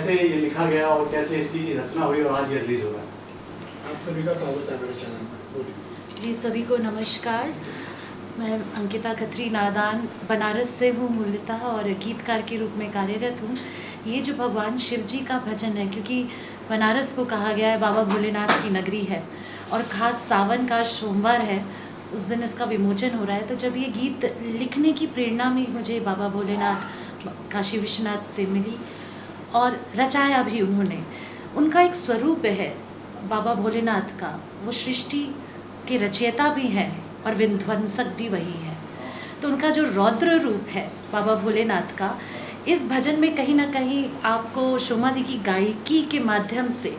कैसे ये लिखा गया और कैसे इसकी रचना हुई और आज ये रिलीज हो रहा है? आप सभी का स्वागत है मेरे चैनल में, बोलिए। जी, सभी को नमस्कार। मैं अंकिता खत्री नादान बनारस से हूँ मूलतः और गीतकार के रूप में कार्यरत हूँ। ये जो भगवान शिव जी का भजन है, क्योंकि बनारस को कहा गया है बाबा भोलेनाथ की नगरी है और ख़ास सावन का सोमवार है, उस दिन इसका विमोचन हो रहा है। तो जब ये गीत लिखने की प्रेरणा में मुझे बाबा भोलेनाथ काशी विश्वनाथ से मिली और रचाया भी उन्होंने। उनका एक स्वरूप है बाबा भोलेनाथ का, वो सृष्टि के रचयिता भी हैं और विध्वंसक भी वही है। तो उनका जो रौद्र रूप है बाबा भोलेनाथ का, इस भजन में कहीं ना कहीं आपको शोमा जी की गायकी के माध्यम से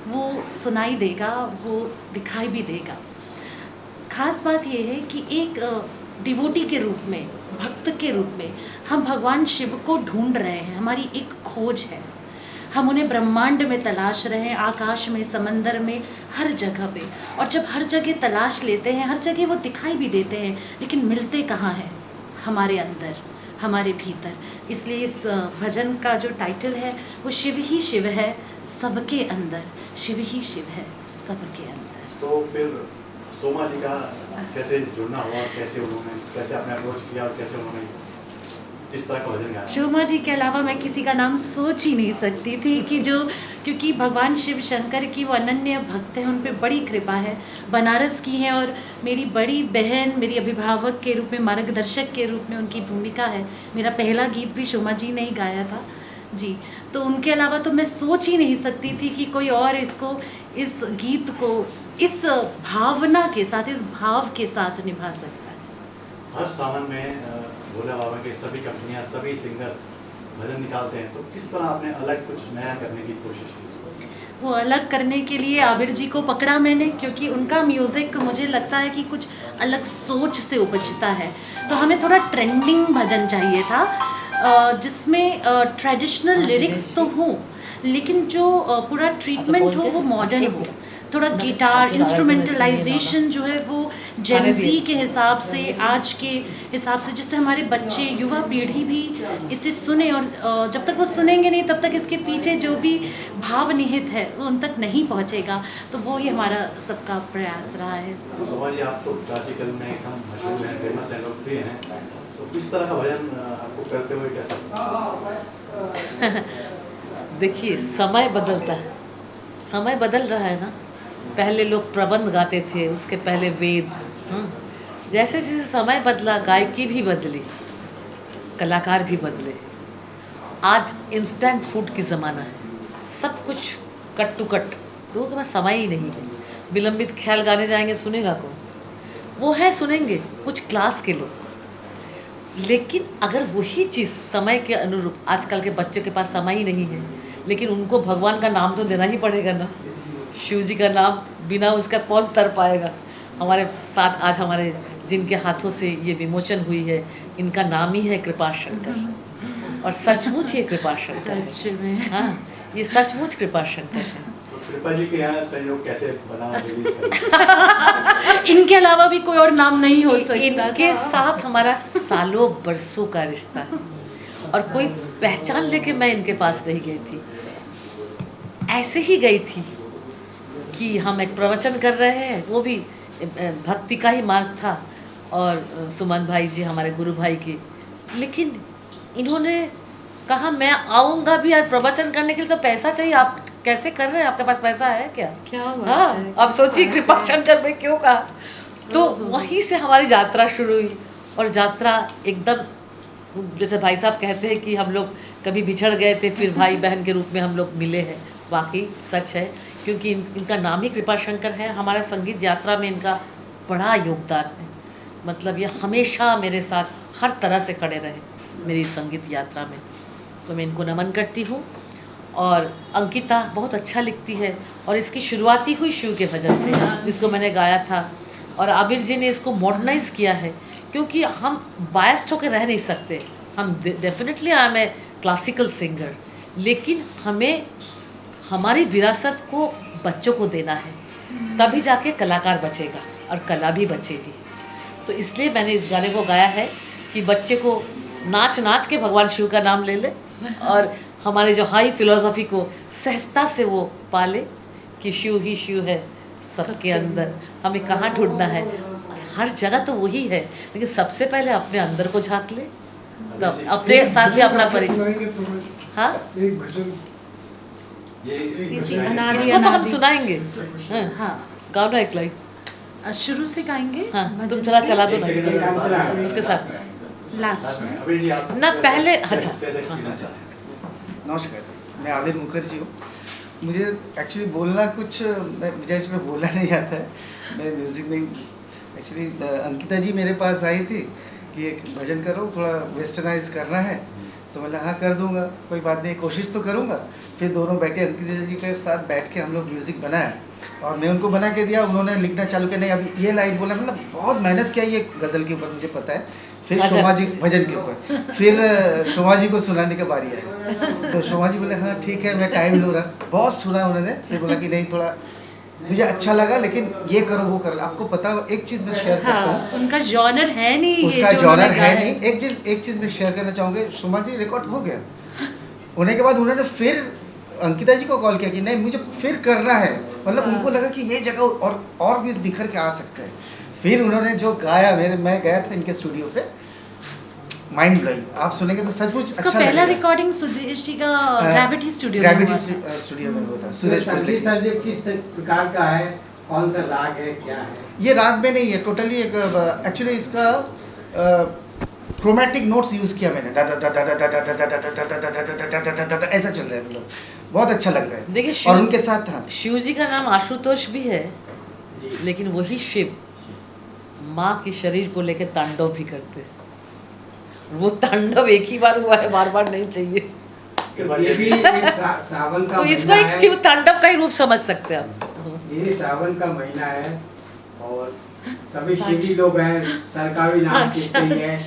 वो सुनाई देगा, वो दिखाई भी देगा। खास बात ये है कि एक डिवोटी के रूप में, भक्त के रूप में हम भगवान शिव को ढूंढ रहे हैं, हमारी एक खोज है। हम उन्हें ब्रह्मांड में तलाश रहे हैं, आकाश में, समंदर में, हर जगह पे। और जब हर जगह तलाश लेते हैं, हर जगह वो दिखाई भी देते हैं, लेकिन मिलते कहाँ हैं? हमारे अंदर, हमारे भीतर। इसलिए इस भजन का जो टाइटल है वो शिव ही शिव है सबके अंदर, शिव ही शिव है सबके अंदर। तो फिर सोमा जी का कैसे जुड़ना हुआ, कैसे आपने अप्रोच किया और कैसे उन्होंने इस तरह का भजन गाया? शोमा जी के अलावा मैं किसी का नाम सोच ही नहीं सकती थी कि जो, क्योंकि भगवान शिव शंकर की वो अनन्य भक्त हैं, उन पे बड़ी कृपा है, बनारस की है और मेरी बड़ी बहन, मेरी अभिभावक के रूप में, मार्गदर्शक के रूप में उनकी भूमिका है। मेरा पहला गीत भी शोमा जी ने ही गाया था जी। तो उनके अलावा तो मैं सोच ही नहीं सकती थी कि कोई और इसको, इस गीत को इस भावना के साथ, इस भाव के साथ निभा सकता है। हर सावन में भोला बाबा के सभी कंपनियां, सभी सिंगर भजन निकालते हैं, तो किस तरह आपने अलग कुछ नया करने की कोशिश की? वो अलग करने के लिए आबिर जी को पकड़ा मैंने, क्योंकि उनका म्यूज़िक मुझे लगता है कि कुछ अलग सोच से उपजता है। तो हमें थोड़ा ट्रेंडिंग भजन चाहिए था, जिसमें ट्रेडिशनल लिरिक्स तो हों, लेकिन जो पूरा ट्रीटमेंट हो वो मॉडर्न हो। थोड़ा गिटार इंस्ट्रूमेंटलाइजेशन जो है वो जेनजी के हिसाब से, आज के हिसाब से, जिससे हमारे बच्चे, युवा पीढ़ी भी इसे सुने। और जब तक वो सुनेंगे नहीं तब तक इसके पीछे जो भी भाव निहित है वो उन तक नहीं पहुंचेगा। तो वो ही हमारा सबका प्रयास रहा है। सोमा जी, आप तो क्लासिकल में एकदम मशहूर हैं, फेमस हैं, लोकप्रिय हैं, तो किस तरह का भजन आपको करते हुए कैसा? देखिए, समय बदलता है, समय बदल रहा है ना। पहले लोग प्रबंध गाते थे, उसके पहले वेद। जैसे जैसे समय बदला, गायकी भी बदली, कलाकार भी बदले। आज इंस्टेंट फूड की ज़माना है, सब कुछ कट टू कट, लोगों के पास समय ही नहीं है। विलंबित ख्याल गाने जाएंगे, सुनेगा कौन? वो है, सुनेंगे कुछ क्लास के लोग। लेकिन अगर वही चीज़ समय के अनुरूप, आजकल के बच्चों के पास समय ही नहीं है, लेकिन उनको भगवान का नाम तो देना ही पड़ेगा ना। शिव जी का नाम बिना उसका कौन तर पाएगा? हमारे साथ आज हमारे जिनके हाथों से ये विमोचन हुई है, इनका नाम ही है कृपा शंकर। और सचमुच ये कृपा शंकर सच में, हाँ, ये सचमुच कृपा शंकर है। तो कृपा जी के यहाँ सहयोग कैसे बना, रिलीज इनके अलावा भी कोई और नाम नहीं हो सकता। इनके साथ हमारा सालों बरसों का रिश्ता है और कोई पहचान लेके मैं इनके पास नहीं गई थी, ऐसे ही गई थी कि हम एक प्रवचन कर रहे हैं, वो भी भक्ति का ही मार्ग था, और सुमन भाई जी हमारे गुरु भाई के। लेकिन इन्होंने कहा मैं आऊँगा भी, और प्रवचन करने के लिए तो पैसा चाहिए, आप कैसे कर रहे हैं, आपके पास पैसा है क्या? हाँ, अब सोचिए कृपा शंकर में क्यों कहा। तो वहीं से हमारी यात्रा शुरू हुई, और यात्रा एकदम, जैसे भाई साहब कहते हैं कि हम लोग कभी बिछड़ गए थे, फिर भाई बहन के रूप में हम लोग मिले हैं। वाकई सच है, क्योंकि इनका नाम ही कृपा शंकर है। हमारा संगीत यात्रा में इनका बड़ा योगदान है, मतलब ये हमेशा मेरे साथ हर तरह से खड़े रहे मेरी संगीत यात्रा में। तो मैं इनको नमन करती हूँ। और अंकिता बहुत अच्छा लिखती है, और इसकी शुरुआत ही हुई शिव के भजन से, जिसको मैंने गाया था। और आबिर जी ने इसको मॉडर्नाइज किया है, क्योंकि हम बायस्ड होकर रह नहीं सकते। हम definitely I am a classical singer, लेकिन हमें हमारी विरासत को बच्चों को देना है, तभी जाके कलाकार बचेगा और कला भी बचेगी। तो इसलिए मैंने इस गाने को गाया है कि बच्चे को नाच नाच के भगवान शिव का नाम ले ले, और हमारे जो हाई फिलोसॉफी को सहजता से वो पाले कि शिव ही शिव है सबके अंदर, हमें कहाँ ढूंढना है, हर जगह तो वही है, लेकिन सबसे पहले अपने अंदर को झांक ले, तब अपने साथ भी अपना परिचय। हाँ, एक भजन इसको तो हम सुनाएंगे। हाँ, गाओ ना एक लाइन। शुरू से गाएंगे। हाँ, भजन तुम चला से। चला दो ना इसको, उसके साथ लास्ट में। अभी जी आप ना पहले। अच्छा, कैसे एक्सपीरियंस है? नमस्कार, मैं आबिद मुखर्जी हूँ। मुझे एक्चुअली बोलना कुछ मुझे इसमें बोलना नहीं आता है। मैं म्यूज़िक में एक्चुअली अंकिता जी मेरे पास आई थी कि एक भजन करो, थोड़ा वेस्टर्नाइज करना है, तो मैंने हाँ कर दूंगा, कोई बात नहीं, कोशिश तो करूँगा। फिर दोनों बैठे, अंकिता जी के साथ बैठ के हम लोग म्यूज़िक बनाया और मैं उनको बना के दिया, उन्होंने लिखना चालू किया। नहीं अभी ये लाइन बोला, मतलब बहुत मेहनत किया ये गज़ल के ऊपर, मुझे पता है। फिर अच्छा। शोभा जी भजन के ऊपर, फिर शोभा जी को सुनाने की बारी आई, तो शोभा जी बोले हाँ ठीक है मैं टाइम लूँगा। बहुत सुना उन्होंने, फिर बोला कि नहीं थोड़ा मुझे अच्छा लगा, लेकिन ये करो वो करो। आपको पता हो एक चीज़ मैं शेयर करता हाँ, हूँ, उनका जॉनर है नहीं, उसका ये जो जॉनर उन्होंने है गाया नहीं। एक चीज़ मैं शेयर करना चाहूँगी, शोभा जी रिकॉर्ड हो गया, होने के बाद उन्होंने फिर अंकिता जी को कॉल किया कि नहीं मुझे फिर करना है, मतलब हाँ। उनको लगा कि ये जगह और भी निखर के आ सकते हैं। फिर उन्होंने जो गाया, मैं गया था इनके स्टूडियो पे, माइंड ब्लोइंग, आप सुनेंगे तो सचमुच इसका अच्छा पहला लगेगा। रिकॉर्डिंग सुदेश जी का ग्रेविटी स्टूडियो में ग्रेविटी हुआ था। स्टूडियो में हुआ था। सुरेश सुरेश संगीत भोसले सर जी किस प्रकार का है, कौन सा राग है, क्या है? ये राग में नहीं है, टोटली एक एक्चुअली इसका क्रोमैटिक नोट्स यूज किया मैंने, ऐसा चल रहा है, मतलब बहुत अच्छा लग रहा है। देखिए और शिव, उनके साथ था शिव जी का नाम आशुतोष भी है, लेकिन वही शिव माँ के शरीर को लेकर तांडव भी करते हैं। वो तांडव एक ही बार हुआ है, बार बार नहीं चाहिए। ये भी एक सावन का तो इसको महीना एक है। शिव तांडव का ही रूप समझ सकते हैं आप। ये सावन का महीना है और सभी शिवी लोग हैं, सर का भी नाम शिव से ही है।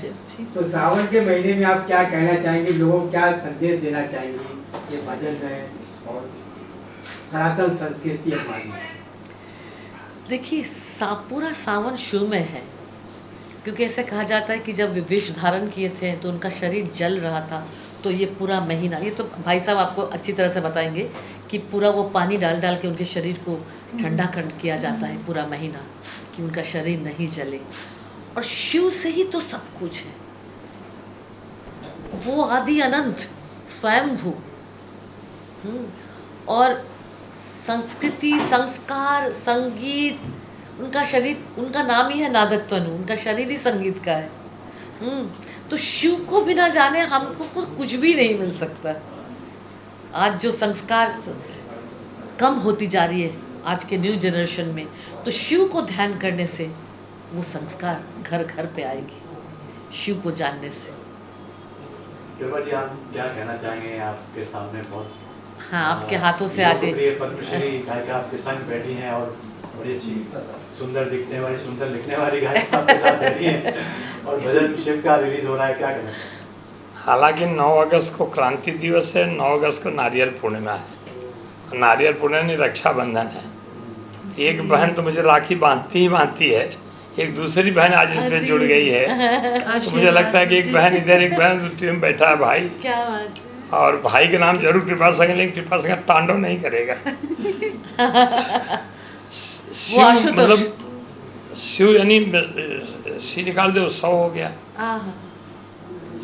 तो सावन के महीने में आप क्या कहना चाहेंगे, लोगों को क्या संदेश देना चाहेंगे ये भजन में और सनातन संस्कृति हमारी? देखिए पूरा सावन शिव में है, क्योंकि ऐसे कहा जाता है कि जब वे विष धारण किए थे तो उनका शरीर जल रहा था, तो ये पूरा महीना, ये तो भाई साहब आपको अच्छी तरह से बताएंगे कि पूरा वो पानी डाल डाल के उनके शरीर को ठंडा किया जाता है पूरा महीना, कि उनका शरीर नहीं जले। और शिव से ही तो सब कुछ है, वो आदि अनंत स्वयंभू। और संस्कृति, संस्कार, संगीत, उनका शरीर, उनका नाम ही है नादत्वनु, उनका शरीर ही संगीत का है। तो शिव को बिना जाने हमको कुछ भी नहीं मिल सकता। आज जो संस्कार कम होती जा रही है आज के न्यू जनरेशन में, तो शिव को ध्यान करने से वो संस्कार घर घर पे आएगी, शिव को जानने से। कृपा जी आप क्या कहना चाहेंगे? आपके सामने बहुत हाँ, आपके हाथों से आज पद्मश्री गायिका आपके संग बैठी हैं और बड़ी अच्छी सुंदर दिखने वाली, सुंदर लिखने वाली गायिका आपके साथ बैठी हैं और भजन शिव का रिलीज हो रहा है, क्या कहना चाहेंगे? हालांकि 9 अगस्त को क्रांति दिवस है, 9 अगस्त को नारियल पूर्णिमा है। नारियल पूर्णिमा नहीं, रक्षाबंधन है। एक बहन तो मुझे राखी बांधती है, एक दूसरी बहन आज इसमें जुड़ गई है। तो मुझे लगता है कि एक बहन इधर, एक बहन दूसरी में बैठा है भाई। क्या बात है। और भाई के नाम जरूर कृपा संग, लेकिन कृपा संग तांडव नहीं करेगा। शिव मतलब शिव यानी सी निकाल दो 100 हो गया,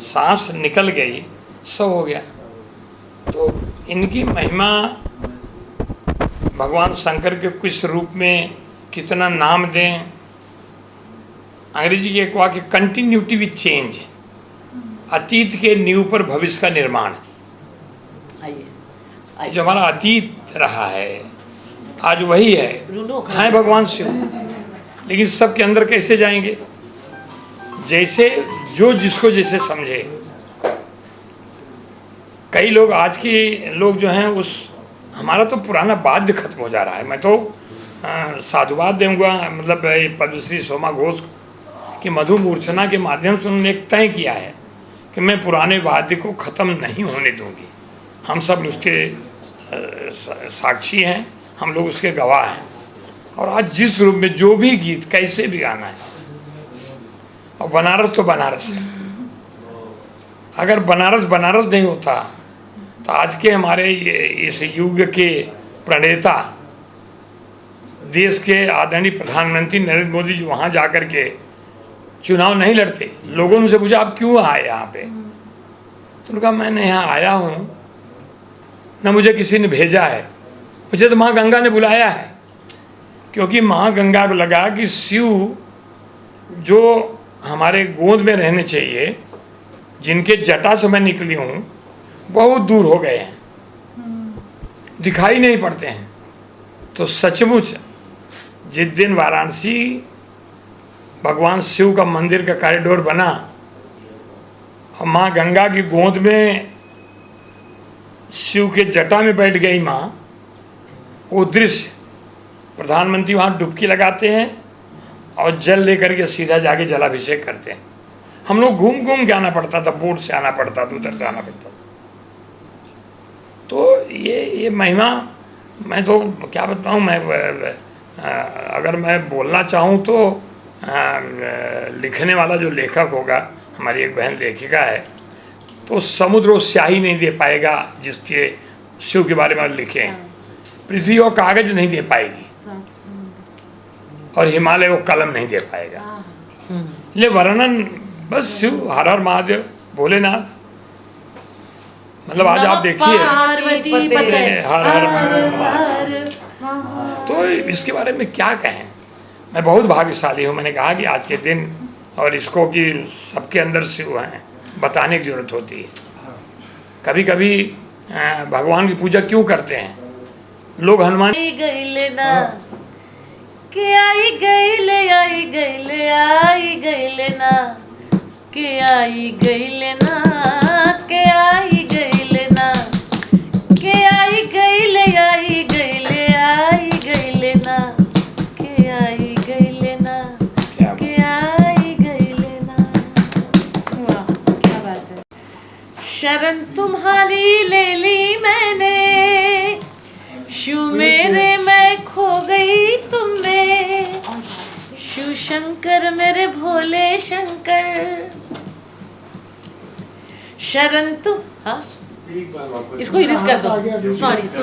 सांस निकल गई 100 हो गया। तो इनकी महिमा भगवान शंकर के किस रूप में कितना नाम दें। अंग्रेजी की एक वाक्य, कंटिन्यूटी विथ चेंज, अतीत के नींव पर भविष्य का निर्माण। आइए जो हमारा अतीत रहा है आज वही है भगवान शिव। लेकिन सबके अंदर कैसे जाएंगे? जैसे जो जिसको जैसे समझे। कई लोग, आज के लोग जो हैं, उस हमारा तो पुराना वाद्य खत्म हो जा रहा है। मैं तो साधुवाद दूंगा मतलब पद्मश्री सोमा घोष को कि मधु मूर्छना के माध्यम से उन्होंने एक तय किया है कि मैं पुराने वाद्य को ख़त्म नहीं होने दूंगी। हम सब उसके साक्षी हैं, हम लोग उसके गवाह हैं। और आज जिस रूप में जो भी गीत कैसे भी गाना है, और बनारस तो बनारस है। अगर बनारस बनारस नहीं होता तो आज के हमारे इस युग के प्रणेता देश के आदरणीय प्रधानमंत्री नरेंद्र मोदी जी वहाँ जा कर के चुनाव नहीं लड़ते। लोगों ने उनसे पूछा आप क्यों आए यहाँ पे, तो उन्होंने कहा मैंने यहाँ आया हूँ, न मुझे किसी ने भेजा है, मुझे तो माँ गंगा ने बुलाया है। क्योंकि माँ गंगा को लगा कि शिव जो हमारे गोद में रहने चाहिए, जिनके जटा से मैं निकली हूँ, बहुत दूर हो गए हैं, दिखाई नहीं पड़ते हैं। तो सचमुच जिस दिन वाराणसी भगवान शिव का मंदिर का कॉरिडोर बना और माँ गंगा की गोद में शिव के जटा में बैठ गई माँ, वो दृश्य प्रधानमंत्री वहाँ डुबकी लगाते हैं और जल लेकर के सीधा जाके जलाभिषेक करते हैं। हम लोग घूम घूम के आना पड़ता था, बोट से आना पड़ता था, उधर से आना पड़ता था। तो ये महिमा मैं तो क्या बताऊँ, मैं अगर मैं बोलना चाहूँ तो लिखने वाला जो लेखक होगा, हमारी एक बहन लेखिका है, तो समुद्र वो स्याही नहीं दे पाएगा जिसके शिव के बारे में लिखे हैं। पृथ्वी वो कागज नहीं दे पाएगी और हिमालय वो कलम नहीं दे पाएगा। ले वर्णन बस शिव, हर हर महादेव, भोलेनाथ। मतलब आज आप देखिए हर हर महादेव। तो इसके बारे में क्या कहें, मैं बहुत भाग्यशाली हूँ। मैंने कहा कि आज के दिन और इसको कि सबके अंदर शिव हैं, बताने की जरूरत होती है। कभी कभी भगवान की पूजा क्यों करते हैं लोग? हनुमान आई गईले ना के आई गईले, आई गईले, आई गईले ना के आई गईले ना के आई गईले ना के आई गईले, आई गईले, आई गईले ना के आई गईले ना के आई गईले ना। वाह क्या बात है। शरण तुम्हारी ले ली मैंने, शिव मेरे मैं खो गई तुम में, शिव शंकर मेरे भोले शंकर। शरण तुम, हाँ एक बार वापस इसको इरिस कर दो, आ गया, सॉरी।